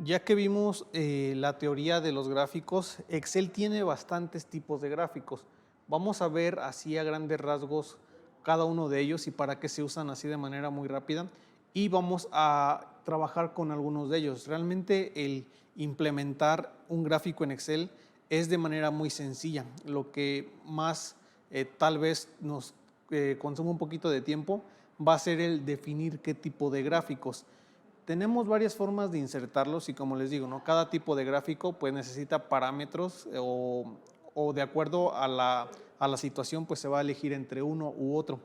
Ya que vimos la teoría de los gráficos, Excel tiene bastantes tipos de gráficos. Vamos a ver así a grandes rasgos cada uno de ellos y para qué se usan así de manera muy rápida. Y vamos a trabajar con algunos de ellos. Realmente el implementar un gráfico en Excel es de manera muy sencilla. Lo que más tal vez nos consume un poquito de tiempo va a ser el definir qué tipo de gráficos. Tenemos varias formas de insertarlos y como les digo, ¿no? Cada tipo de gráfico pues necesita parámetros o de acuerdo a la situación pues se va a elegir entre uno u otro.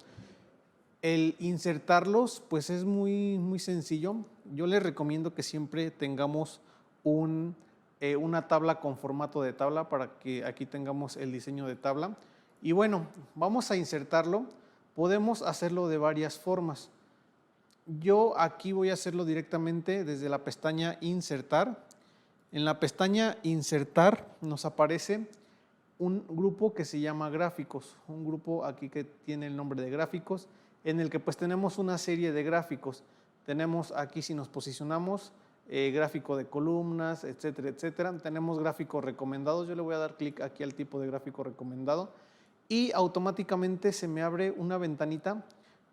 El insertarlos pues es muy sencillo. Yo les recomiendo que siempre tengamos una tabla con formato de tabla para que aquí tengamos el diseño de tabla. Y bueno, vamos a insertarlo. Podemos hacerlo de varias formas. Yo aquí voy a hacerlo directamente desde la pestaña Insertar. En la pestaña Insertar nos aparece un grupo que se llama Gráficos, un grupo aquí que tiene el nombre de Gráficos, en el que pues tenemos una serie de gráficos. Tenemos aquí, si nos posicionamos, gráfico de columnas, etcétera, etcétera. Tenemos gráficos recomendados. Yo le voy a dar clic aquí al tipo de gráfico recomendado y automáticamente se me abre una ventanita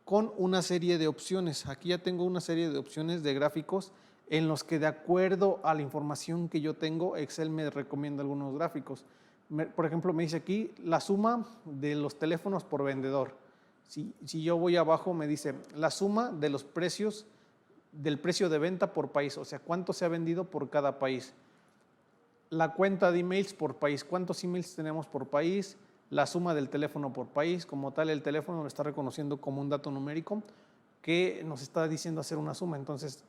con una serie de opciones. Aquí ya tengo una serie de opciones de gráficos en los que de acuerdo a la información que yo tengo, Excel me recomienda algunos gráficos. Por ejemplo, me dice aquí la suma de los teléfonos por vendedor. Si yo voy abajo, me dice la suma de los precios, del precio de venta por país, o sea, cuánto se ha vendido por cada país. La cuenta de emails por país, cuántos emails tenemos por país, la suma del teléfono por país, como tal el teléfono lo está reconociendo como un dato numérico que nos está diciendo hacer una suma, entonces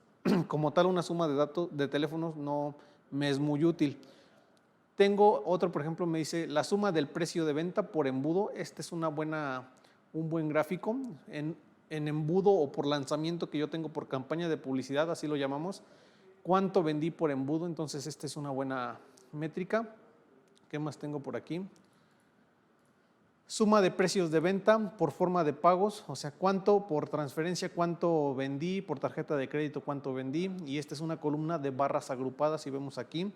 como tal una suma de datos de teléfonos no me es muy útil. Tengo otro, por ejemplo, me dice la suma del precio de venta por embudo. Este es un buen gráfico en embudo o por lanzamiento que yo tengo por campaña de publicidad, así lo llamamos. ¿Cuánto vendí por embudo? Entonces esta es una buena métrica. ¿Qué más tengo por aquí? Suma de precios de venta por forma de pagos, o sea, cuánto por transferencia, cuánto vendí, por tarjeta de crédito, cuánto vendí. Y esta es una columna de barras agrupadas, si vemos aquí.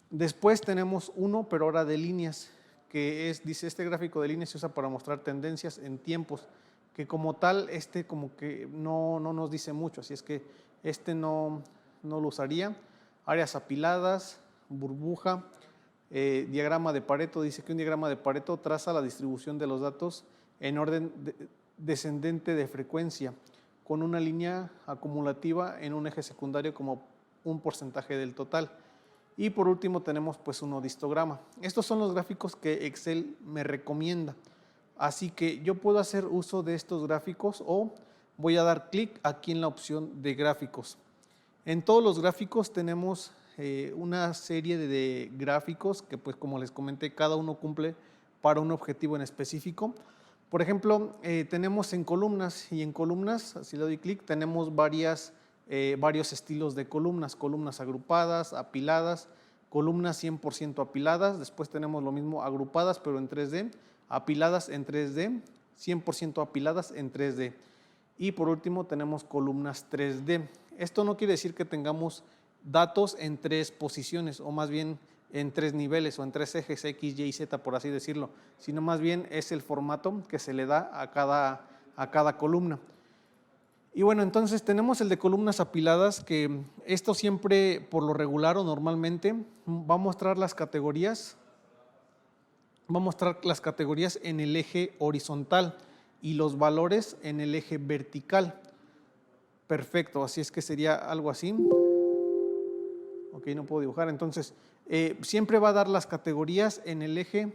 Después tenemos uno, pero ahora de líneas, que dice este gráfico de líneas se usa para mostrar tendencias en tiempos, que como tal, como que no nos dice mucho, así es que no lo usaría. Áreas apiladas, burbuja, diagrama de Pareto, dice que un diagrama de Pareto traza la distribución de los datos en orden descendente de frecuencia, con una línea acumulativa en un eje secundario como un porcentaje del total. Y por último tenemos pues un histograma. Estos son los gráficos que Excel me recomienda. Así que yo puedo hacer uso de estos gráficos o voy a dar clic aquí en la opción de gráficos. En todos los gráficos tenemos una serie de gráficos que pues como les comenté cada uno cumple para un objetivo en específico. Por ejemplo, tenemos en columnas y en columnas, si le doy clic, tenemos varios estilos de columnas, columnas agrupadas, apiladas, columnas 100% apiladas, después tenemos lo mismo agrupadas pero en 3D, apiladas en 3D, 100% apiladas en 3D y por último tenemos columnas 3D. Esto no quiere decir que tengamos datos en 3 posiciones o más bien en 3 niveles o en 3 ejes X, Y, Z por así decirlo, sino más bien es el formato que se le da a cada columna. Y bueno, entonces tenemos el de columnas apiladas, que esto siempre por lo regular o normalmente va a mostrar las categorías, en el eje horizontal y los valores en el eje vertical. Perfecto, así es que sería algo así. Ok, no puedo dibujar, entonces siempre va a dar las categorías en el eje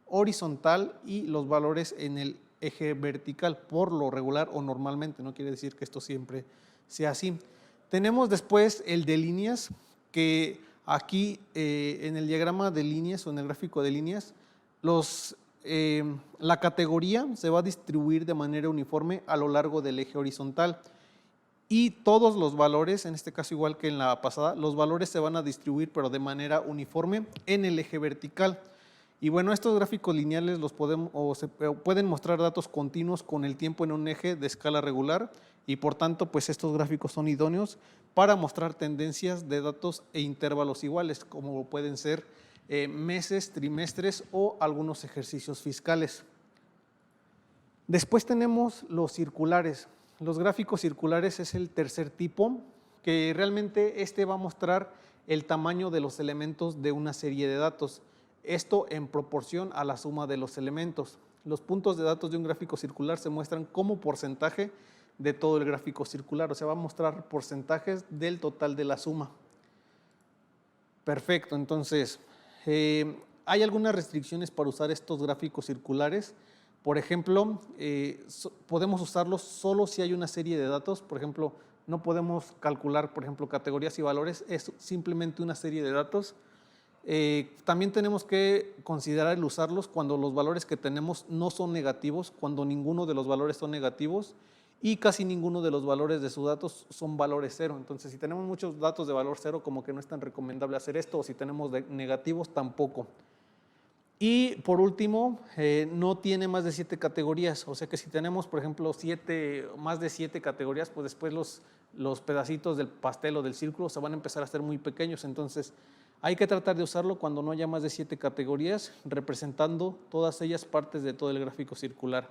horizontal y los valores en el eje vertical, por lo regular o normalmente, no quiere decir que esto siempre sea así. Tenemos después el de líneas, que aquí en el diagrama de líneas o en el gráfico de líneas, la categoría se va a distribuir de manera uniforme a lo largo del eje horizontal y todos los valores, en este caso igual que en la pasada, los valores se van a distribuir pero de manera uniforme en el eje vertical. Y bueno, estos gráficos lineales pueden mostrar datos continuos con el tiempo en un eje de escala regular y por tanto pues estos gráficos son idóneos para mostrar tendencias de datos e intervalos iguales, como pueden ser meses, trimestres o algunos ejercicios fiscales. Después tenemos los circulares. Los gráficos circulares es el tercer tipo, que realmente va a mostrar el tamaño de los elementos de una serie de datos. Esto en proporción a la suma de los elementos. Los puntos de datos de un gráfico circular se muestran como porcentaje de todo el gráfico circular, o sea, va a mostrar porcentajes del total de la suma. Perfecto, entonces, hay algunas restricciones para usar estos gráficos circulares. Por ejemplo, podemos usarlos solo si hay una serie de datos. Por ejemplo, no podemos calcular, por ejemplo, categorías y valores, es simplemente una serie de datos. También tenemos que considerar el usarlos cuando los valores que tenemos no son negativos, cuando ninguno de los valores son negativos y casi ninguno de los valores de sus datos son valores cero. Entonces, si tenemos muchos datos de valor cero, como que no es tan recomendable hacer esto, o si tenemos negativos, tampoco. Y por último, no tiene más de 7 categorías, o sea que si tenemos, por ejemplo, más de 7 categorías, pues después los pedacitos del pastel o del círculo se van a empezar a hacer muy pequeños. Entonces, hay que tratar de usarlo cuando no haya más de 7 categorías, representando todas ellas partes de todo el gráfico circular.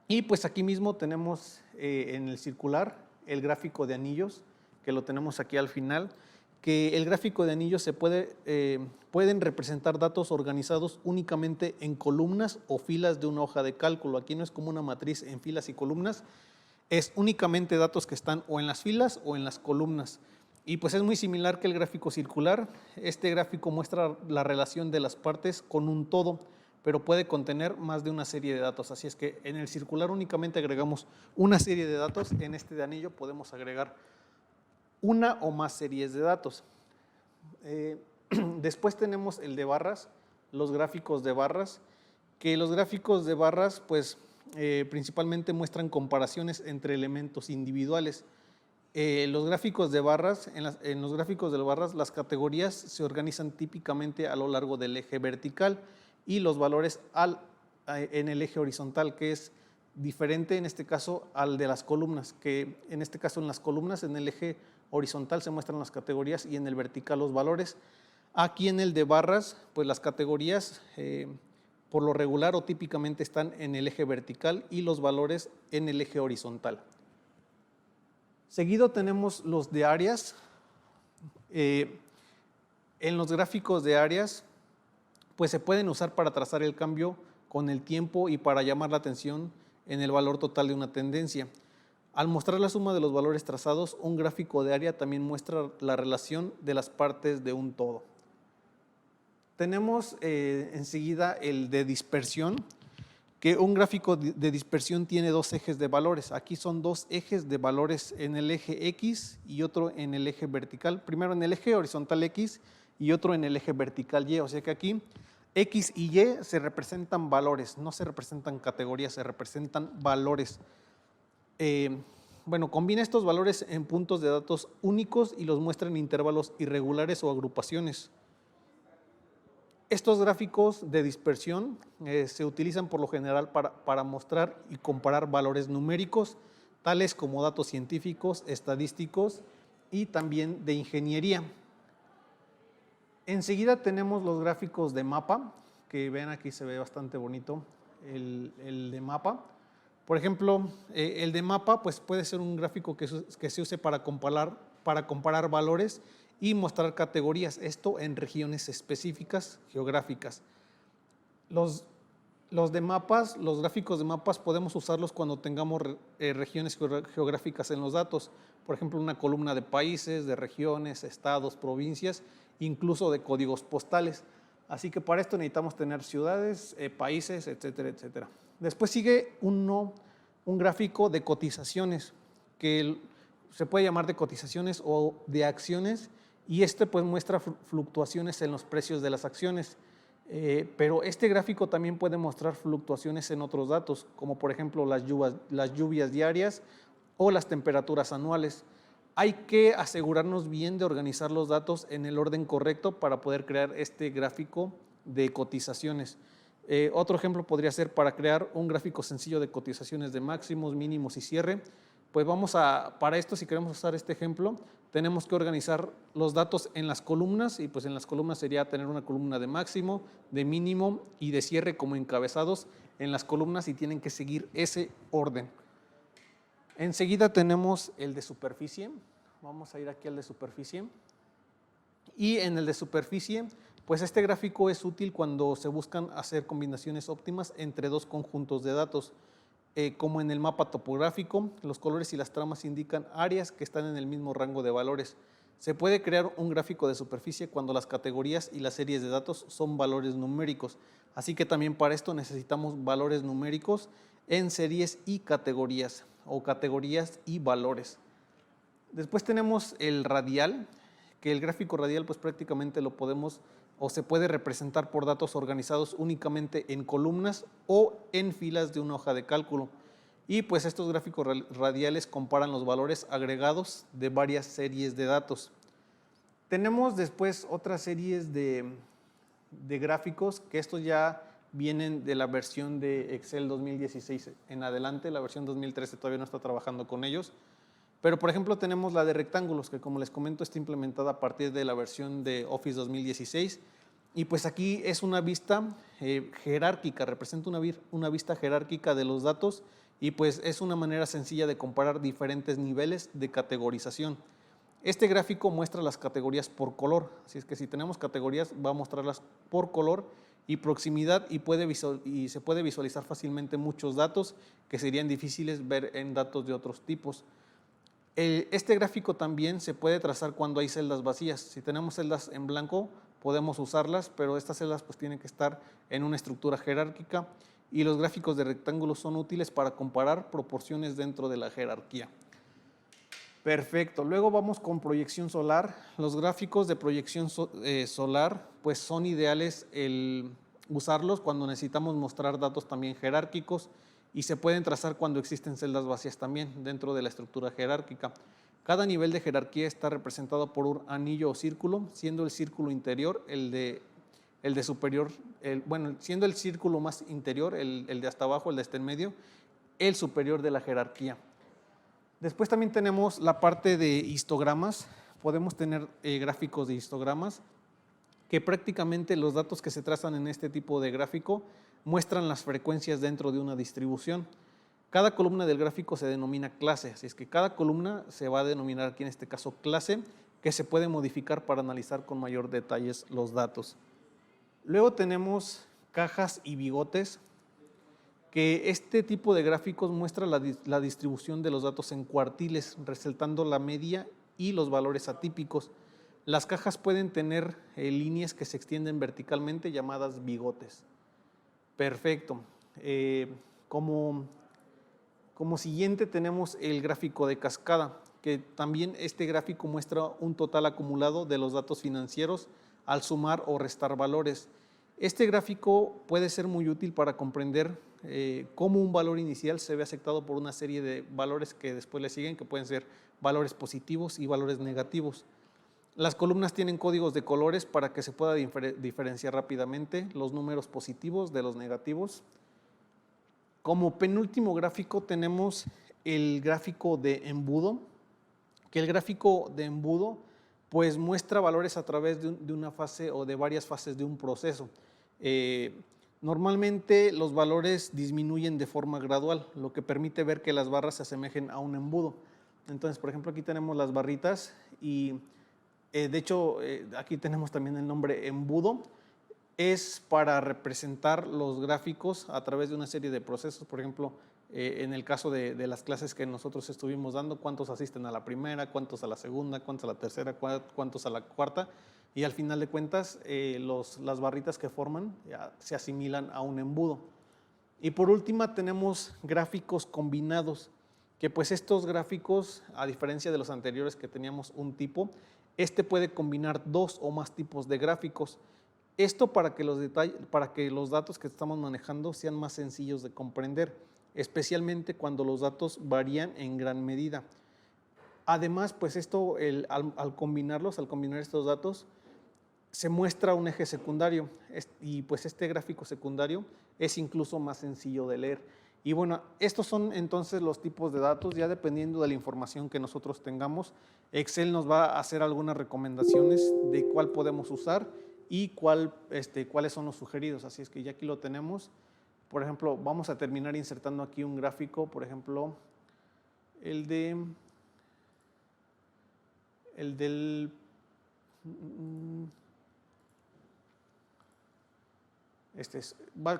Y pues aquí mismo tenemos en el circular el gráfico de anillos, que lo tenemos aquí al final, que el gráfico de anillos pueden representar datos organizados únicamente en columnas o filas de una hoja de cálculo. Aquí no es como una matriz en filas y columnas, es únicamente datos que están o en las filas o en las columnas. Y pues es muy similar que el gráfico circular. Este gráfico muestra la relación de las partes con un todo, pero puede contener más de una serie de datos. Así es que en el circular únicamente agregamos una serie de datos, en este de anillo podemos agregar una o más series de datos. Después tenemos el de barras, los gráficos de barras, que los gráficos de barras pues principalmente muestran comparaciones entre elementos individuales. Los gráficos de barras, en los gráficos de barras, las categorías se organizan típicamente a lo largo del eje vertical y los valores en el eje horizontal, que es diferente en este caso al de las columnas, que en este caso en las columnas, en el eje horizontal se muestran las categorías y en el vertical los valores. Aquí en el de barras, pues las categorías por lo regular o típicamente están en el eje vertical y los valores en el eje horizontal. Seguido tenemos los de áreas. En los gráficos de áreas, pues se pueden usar para trazar el cambio con el tiempo y para llamar la atención en el valor total de una tendencia. Al mostrar la suma de los valores trazados, un gráfico de área también muestra la relación de las partes de un todo. Tenemos enseguida el de dispersión, que un gráfico de dispersión tiene dos ejes de valores. Aquí son dos ejes de valores en el eje X y otro en el eje vertical. Primero en el eje horizontal X y otro en el eje vertical Y. O sea que aquí X y Y se representan valores, no se representan categorías, se representan valores. Bueno, combina estos valores en puntos de datos únicos y los muestra en intervalos irregulares o agrupaciones. Estos gráficos de dispersión se utilizan por lo general para mostrar y comparar valores numéricos, tales como datos científicos, estadísticos y también de ingeniería. Enseguida tenemos los gráficos de mapa, que ven aquí se ve bastante bonito el de mapa. Por ejemplo, el de mapa pues puede ser un gráfico que se use para comparar valores y mostrar categorías, esto en regiones específicas geográficas. Los gráficos de mapas podemos usarlos cuando tengamos regiones geográficas en los datos, por ejemplo, una columna de países, de regiones, estados, provincias, incluso de códigos postales. Así que para esto necesitamos tener ciudades, países, etcétera, etcétera. Después sigue un gráfico de cotizaciones, que se puede llamar de cotizaciones o de acciones, y pues muestra fluctuaciones en los precios de las acciones. Pero este gráfico también puede mostrar fluctuaciones en otros datos, como por ejemplo las lluvias diarias o las temperaturas anuales. Hay que asegurarnos bien de organizar los datos en el orden correcto para poder crear este gráfico de cotizaciones. Otro ejemplo podría ser para crear un gráfico sencillo de cotizaciones de máximos, mínimos y cierre. Pues para esto, si queremos usar este ejemplo, tenemos que organizar los datos en las columnas y pues en las columnas sería tener una columna de máximo, de mínimo y de cierre como encabezados en las columnas y tienen que seguir ese orden. Enseguida tenemos el de superficie. Vamos a ir aquí al de superficie. Y en el de superficie, pues este gráfico es útil cuando se buscan hacer combinaciones óptimas entre dos conjuntos de datos. Como en el mapa topográfico, los colores y las tramas indican áreas que están en el mismo rango de valores. Se puede crear un gráfico de superficie cuando las categorías y las series de datos son valores numéricos. Así que también para esto necesitamos valores numéricos en series y categorías, o categorías y valores. Después tenemos el radial, que el gráfico radial pues prácticamente lo podemos o se puede representar por datos organizados únicamente en columnas o en filas de una hoja de cálculo. Y pues estos gráficos radiales comparan los valores agregados de varias series de datos. Tenemos después otras series de gráficos que estos ya vienen de la versión de Excel 2016 en adelante. La versión 2013 todavía no está trabajando con ellos. Pero, por ejemplo, tenemos la de rectángulos, que como les comento está implementada a partir de la versión de Office 2016. Y pues aquí es una vista jerárquica, representa una vista jerárquica de los datos y pues es una manera sencilla de comparar diferentes niveles de categorización. Este gráfico muestra las categorías por color, así es que si tenemos categorías va a mostrarlas por color y proximidad y se puede visualizar fácilmente muchos datos que serían difíciles ver en datos de otros tipos. Este gráfico también se puede trazar cuando hay celdas vacías. Si tenemos celdas en blanco, podemos usarlas, pero estas celdas pues tienen que estar en una estructura jerárquica y los gráficos de rectángulos son útiles para comparar proporciones dentro de la jerarquía. Perfecto. Luego vamos con proyección solar. Los gráficos de proyección solar pues son ideales usarlos cuando necesitamos mostrar datos también jerárquicos y se pueden trazar cuando existen celdas vacías también dentro de la estructura jerárquica. Cada nivel de jerarquía está representado por un anillo o círculo, siendo el círculo interior el de superior, siendo el círculo más interior, el de hasta abajo, el de este en medio, el superior de la jerarquía. Después también tenemos la parte de histogramas. Podemos tener gráficos de histogramas que prácticamente los datos que se trazan en este tipo de gráfico muestran las frecuencias dentro de una distribución. Cada columna del gráfico se denomina clase, así es que cada columna se va a denominar aquí en este caso clase, que se puede modificar para analizar con mayor detalles los datos. Luego tenemos cajas y bigotes, que este tipo de gráficos muestra la distribución de los datos en cuartiles, resaltando la media y los valores atípicos. Las cajas pueden tener líneas que se extienden verticalmente llamadas bigotes. Perfecto. Como siguiente tenemos el gráfico de cascada, que también este gráfico muestra un total acumulado de los datos financieros al sumar o restar valores. Este gráfico puede ser muy útil para comprender cómo un valor inicial se ve afectado por una serie de valores que después le siguen, que pueden ser valores positivos y valores negativos. Las columnas tienen códigos de colores para que se pueda diferenciar rápidamente los números positivos de los negativos. Como penúltimo gráfico tenemos el gráfico de embudo, que el gráfico de embudo pues muestra valores a través de una fase o de varias fases de un proceso. Normalmente los valores disminuyen de forma gradual, lo que permite ver que las barras se asemejen a un embudo. Entonces, por ejemplo, aquí tenemos las barritas y de hecho aquí tenemos también el nombre embudo. Es para representar los gráficos a través de una serie de procesos. Por ejemplo, en el caso de las clases que nosotros estuvimos dando, cuántos asisten a la primera, cuántos a la segunda, cuántos a la tercera, cuántos a la cuarta, y al final de cuentas las barritas que forman se asimilan a un embudo. Y por última tenemos gráficos combinados, que pues estos gráficos, a diferencia de los anteriores que teníamos un tipo, este puede combinar dos o más tipos de gráficos. Esto para que los datos que estamos manejando sean más sencillos de comprender, especialmente cuando los datos varían en gran medida. Además, pues esto, al combinar estos datos, se muestra un eje secundario y pues este gráfico secundario es incluso más sencillo de leer. Y bueno, estos son entonces los tipos de datos, ya dependiendo de la información que nosotros tengamos, Excel nos va a hacer algunas recomendaciones de cuál podemos usar y cuáles son los sugeridos. Así es que ya aquí lo tenemos. Por ejemplo, vamos a terminar insertando aquí un gráfico, por ejemplo, el del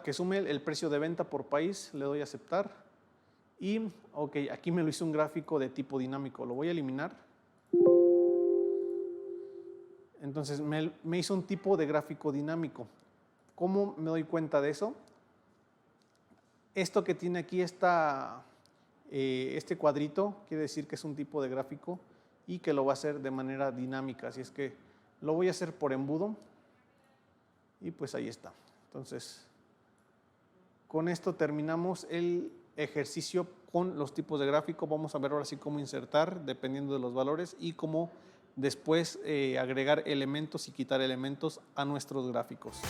que sume el precio de venta por país, le doy a aceptar. Y, ok, aquí me lo hizo un gráfico de tipo dinámico, lo voy a eliminar. Entonces, me hizo un tipo de gráfico dinámico. ¿Cómo me doy cuenta de eso? Esto que tiene aquí, este cuadrito, quiere decir que es un tipo de gráfico y que lo va a hacer de manera dinámica. Así es que lo voy a hacer por embudo y pues ahí está. Entonces, con esto terminamos el ejercicio con los tipos de gráfico. Vamos a ver ahora sí cómo insertar dependiendo de los valores y cómo después agregar elementos y quitar elementos a nuestros gráficos.